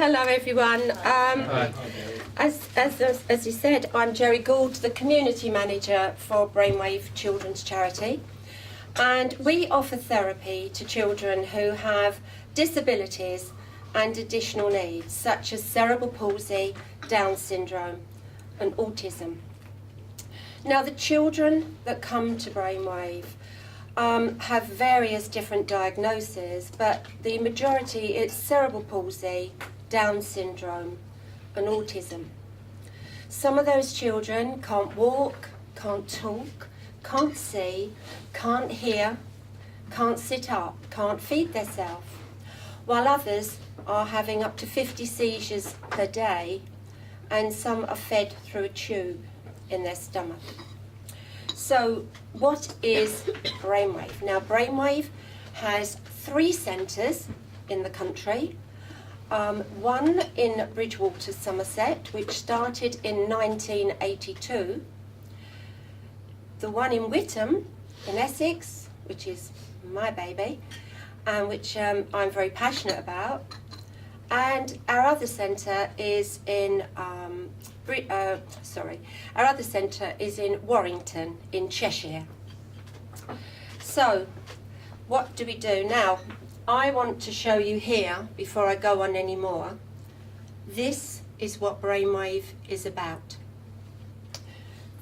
Hello everyone. As you said, I'm Gerry Gould, the Community Manager for Brainwave Children's Charity, and we offer therapy to children who have disabilities and additional needs such as cerebral palsy, Down syndrome and autism. Now the children that come to Brainwave have various different diagnoses, but the majority it's cerebral palsy, Down syndrome and autism. Some of those children can't walk, can't talk, can't see, can't hear, can't sit up, can't feed themselves, while others are having up to 50 seizures per day, and some are fed through a tube in their stomach. So what is Brainwave? Now Brainwave has 3 centres in the country. One in Bridgewater, Somerset, which started in 1982. The one in Witham in Essex, which is my baby, and which I'm very passionate about. And our other centre is in our other centre is in Warrington in Cheshire. So what do we do now? I want to show you here, before I go on any more, this is what Brainwave is about.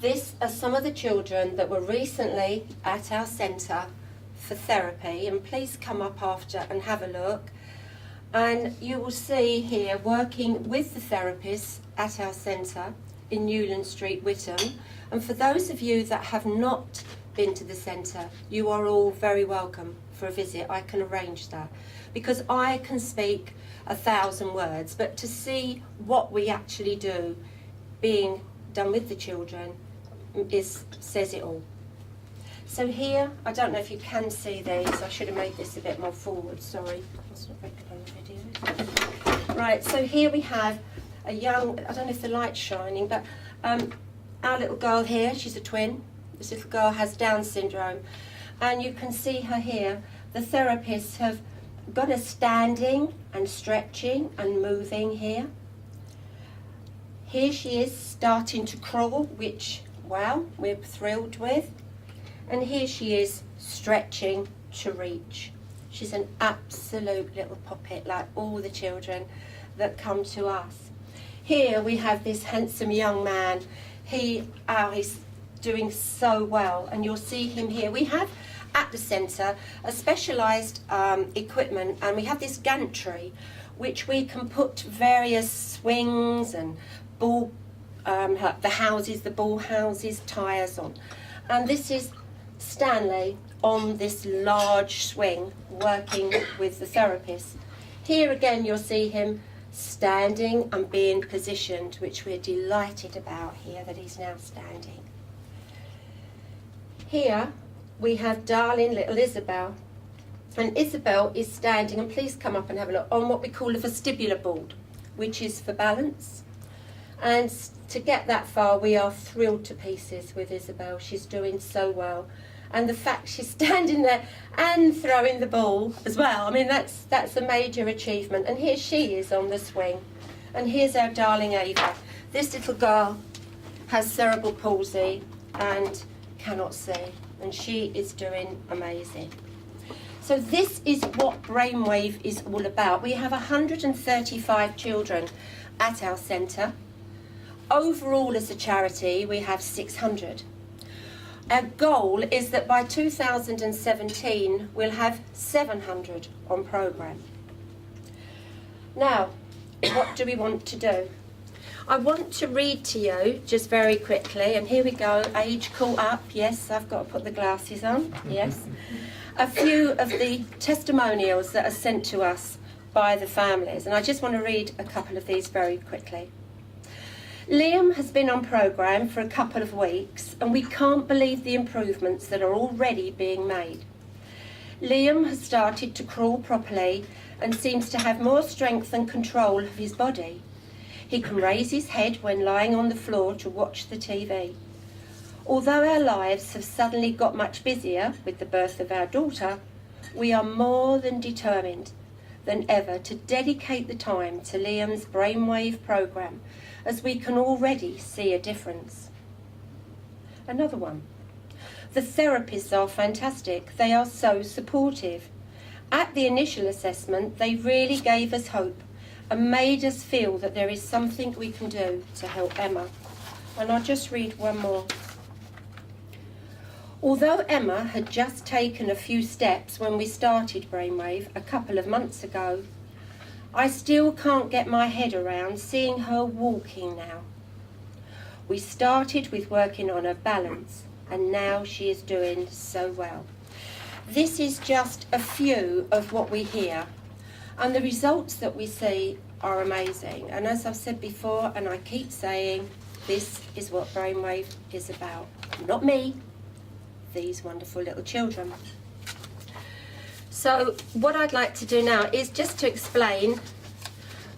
This are some of the children that were recently at our centre for therapy, and please come up after and have a look. And you will see here, working with the therapists at our centre in Newland Street, Witham. And for those of you that have not been to the centre, you are all very welcome for a visit. I can arrange that, because I can speak 1,000 words, but to see what we actually do being done with the children says it all. So here, I don't know if you can see these, I should have made this a bit more forward, sorry. That's not very good on the video. Right, so here we have a young, I don't know if the light's shining, but our little girl here, she's a twin. This little girl has Down syndrome, and you can see her here. The therapists have got her standing and stretching and moving here. Here she is starting to crawl, which, wow, we're thrilled with. And here she is stretching to reach. She's an absolute little poppet, like all the children that come to us. Here we have this handsome young man. He's doing so well, and you'll see him here. We have at the centre a specialised equipment, and we have this gantry which we can put various swings and ball, the ball houses, tyres on. And this is Stanley on this large swing working with the therapist. Here again you'll see him standing and being positioned, which we're delighted about here, that he's now standing. Here we have darling little Isabel, and Isabel is standing, and please come up and have a look, on what we call a vestibular board, which is for balance. And to get that far, we are thrilled to pieces with Isabel. She's doing so well. And the fact she's standing there and throwing the ball as well, I mean, that's a major achievement. And here she is on the swing. And here's our darling Ava. This little girl has cerebral palsy and cannot see, and she is doing amazing. So this is what Brainwave is all about. We have 135 children at our centre. Overall, as a charity, we have 600. Our goal is that by 2017 we'll have 700 on programme. Now, what do we want to do? I want to read to you just very quickly, and here we go, age caught up, yes, I've got to put the glasses on, yes. A few of the testimonials that are sent to us by the families, and I just want to read a couple of these very quickly. Liam has been on programme for a couple of weeks, and we can't believe the improvements that are already being made. Liam has started to crawl properly and seems to have more strength and control of his body. He can raise his head when lying on the floor to watch the TV. Although our lives have suddenly got much busier with the birth of our daughter, we are more than determined than ever to dedicate the time to Liam's brainwave programme, as we can already see a difference. Another one. The therapists are fantastic. They are so supportive. At the initial assessment, they really gave us hope and made us feel that there is something we can do to help Emma. And I'll just read one more. Although Emma had just taken a few steps when we started Brainwave a couple of months ago, I still can't get my head around seeing her walking now. We started with working on her balance, and now she is doing so well. This is just a few of what we hear, and the results that we see are amazing. And as I've said before, and I keep saying, this is what Brainwave is about. Not me, these wonderful little children. So what I'd like to do now is just to explain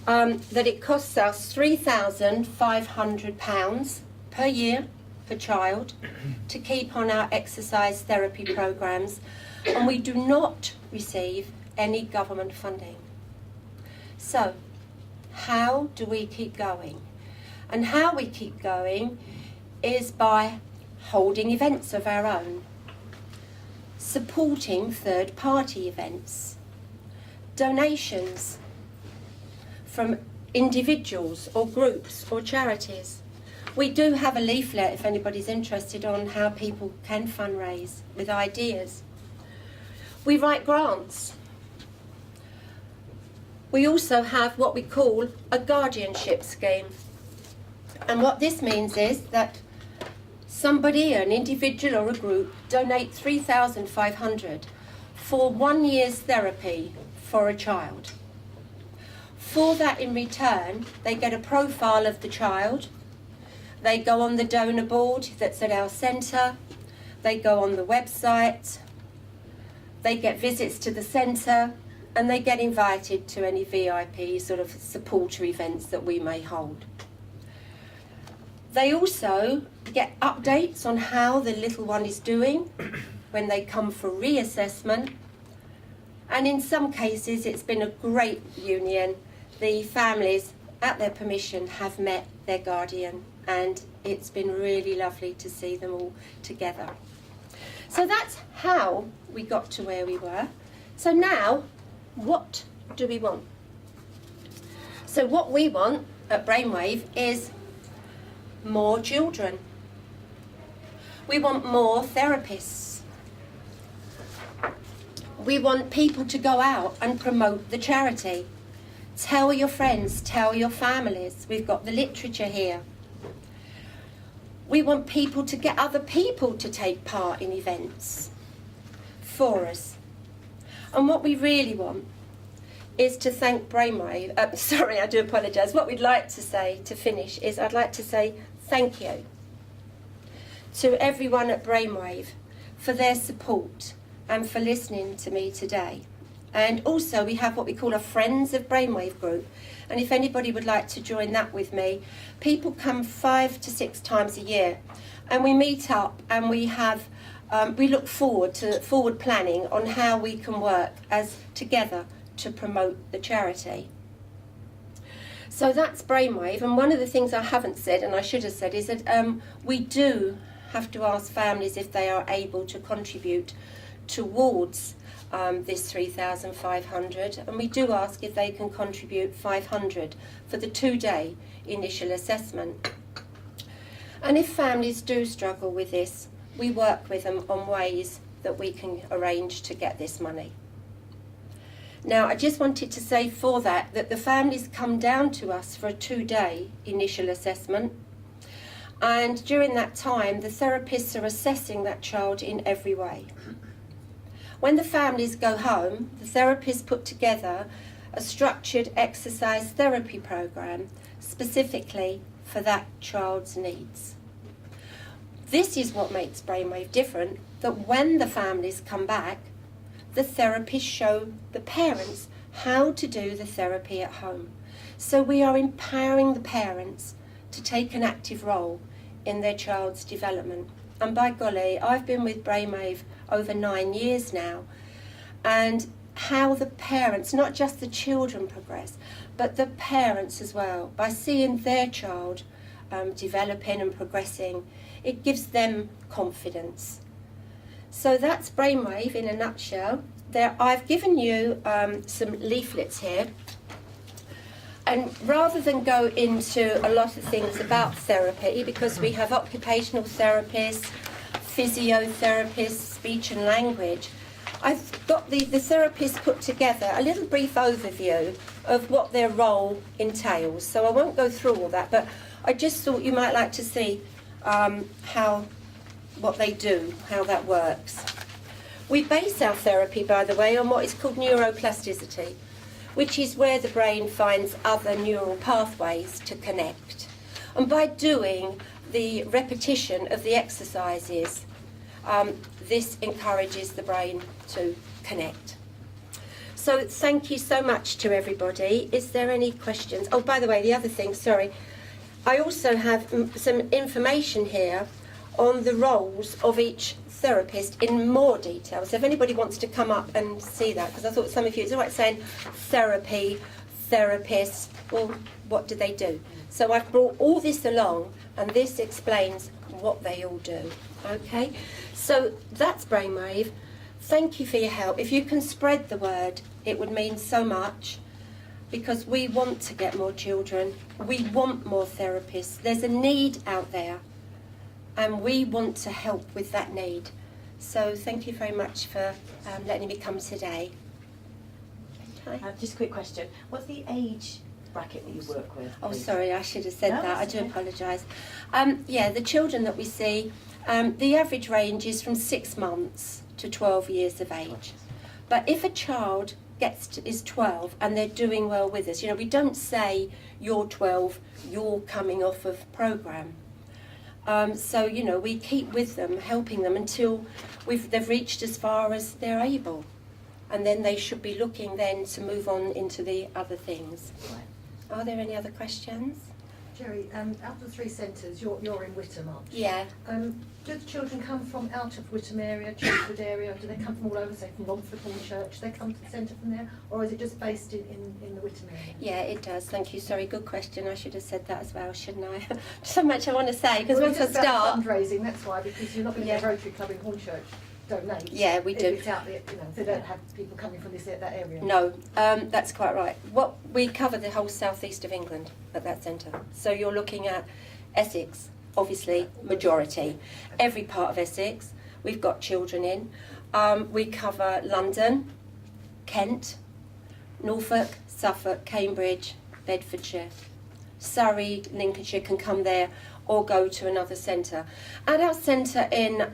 that it costs us £3,500 per year per child to keep on our exercise therapy programs, and we do not receive any government funding. So how do we keep going? And how we keep going is by holding events of our own, supporting third-party events, donations from individuals or groups or charities. We do have a leaflet if anybody's interested on how people can fundraise with ideas. We write grants. We also have what we call a guardianship scheme. And what this means is that somebody, an individual or a group, donate $3,500 for 1 year's therapy for a child. For that, in return, they get a profile of the child. They go on the donor board that's at our centre. They go on the website. They get visits to the centre, and they get invited to any VIP sort of supporter events that we may hold. They also get updates on how the little one is doing when they come for reassessment. And in some cases, it's been a great union. The families, at their permission, have met their guardian, and it's been really lovely to see them all together. So that's how we got to where we were. So now, what do we want? So what we want at Brainwave is more children. We want more therapists. We want people to go out and promote the charity. Tell your friends, tell your families. We've got the literature here. We want people to get other people to take part in events for us. And what we really want is to thank Brainwave. Sorry, I do apologise. What we'd like to say to finish is I'd like to say thank you to everyone at Brainwave for their support and for listening to me today. And also we have what we call a Friends of Brainwave group. And if anybody would like to join that with me, people come 5 to 6 times a year. And we meet up and we have, we look forward to forward planning on how we can work as together to promote the charity. So that's Brainwave, and one of the things I haven't said, and I should have said, is that we do have to ask families if they are able to contribute towards this 3,500, and we do ask if they can contribute 500 for the 2-day initial assessment. And if families do struggle with this, we work with them on ways that we can arrange to get this money. Now, I just wanted to say for that the families come down to us for a 2-day initial assessment, and during that time the therapists are assessing that child in every way. When the families go home, the therapists put together a structured exercise therapy program specifically for that child's needs. This is what makes Brainwave different, that when the families come back, the therapists show the parents how to do the therapy at home. So we are empowering the parents to take an active role in their child's development. And by golly, I've been with Brainwave over 9 years now, and how the parents, not just the children progress, but the parents as well, by seeing their child developing and progressing, it gives them confidence. So that's Brainwave in a nutshell. I've given you some leaflets here, and rather than go into a lot of things about therapy, because we have occupational therapists, physiotherapists, speech and language, I've got the therapists put together a little brief overview of what their role entails. So I won't go through all that, but I just thought you might like to see what they do, how that works. We base our therapy, by the way, on what is called neuroplasticity, which is where the brain finds other neural pathways to connect. And by doing the repetition of the exercises, this encourages the brain to connect. So thank you so much to everybody. Is there any questions? Oh, by the way, the other thing, sorry, I also have some information here on the roles of each therapist in more detail. So if anybody wants to come up and see that, because I thought some of you, it's all right saying therapy, therapists, well, what do they do? So I've brought all this along, and this explains what they all do. Okay, so that's Brainwave. Thank you for your help. If you can spread the word, it would mean so much, because we want to get more children. We want more therapists. There's a need out there, and we want to help with that need. So thank you very much for letting me come today. Okay. Just a quick question. What's the age bracket that you work with? Oh, sorry, I should have said No, that. I that's do okay. apologise. Yeah, the children that we see, the average range is from 6 months to 12 years of age. But if a child is 12 and they're doing well with us, we don't say, you're 12, you're coming off of programme. So, we keep with them, helping them until they've reached as far as they're able. And then they should be looking then to move on into the other things. Are there any other questions? Gerry, out of the 3 centres, you're in Witham, aren't you? Yeah. Do the children come from out of Witham area, Chelmsford area? Do they come from all over, say from Romford, Hornchurch? Do they come to the centre from there, or is it just based in the Witham area? Yeah, it does. Thank you. Sorry, good question. I should have said that as well, shouldn't I? So much I want to say, because Well, once I it's just about start... fundraising, that's why, because you're not going to get a Rotary Club in Hornchurch donate. Yeah, we do. If it's out there, they don't have people coming from that area. No, that's quite right. We cover the whole southeast of England at that centre. So you're looking at Essex, obviously, majority. Every part of Essex, we've got children in. We cover London, Kent, Norfolk, Suffolk, Cambridge, Bedfordshire. Surrey, Lincolnshire can come there or go to another centre. At our centre in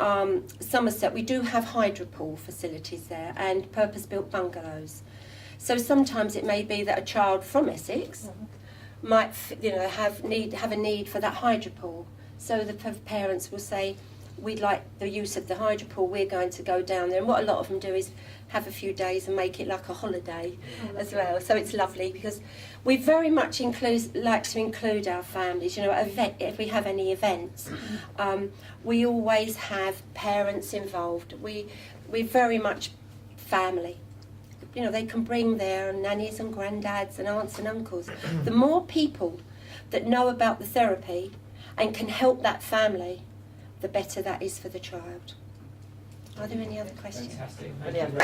Somerset, we do have hydropool facilities there and purpose-built bungalows. So sometimes it may be that a child from Essex might, have a need for that hydropool. So the parents will say, we'd like the use of the hydropool, we're going to go down there. And what a lot of them do is have a few days and make it like a holiday as well. So it's lovely, because we very much like to include our families. If we have any events, we always have parents involved. We very much family. They can bring their nannies and granddads and aunts and uncles. The more people that know about the therapy and can help that family, the better that is for the child. Are there any other questions? Fantastic. Brilliant.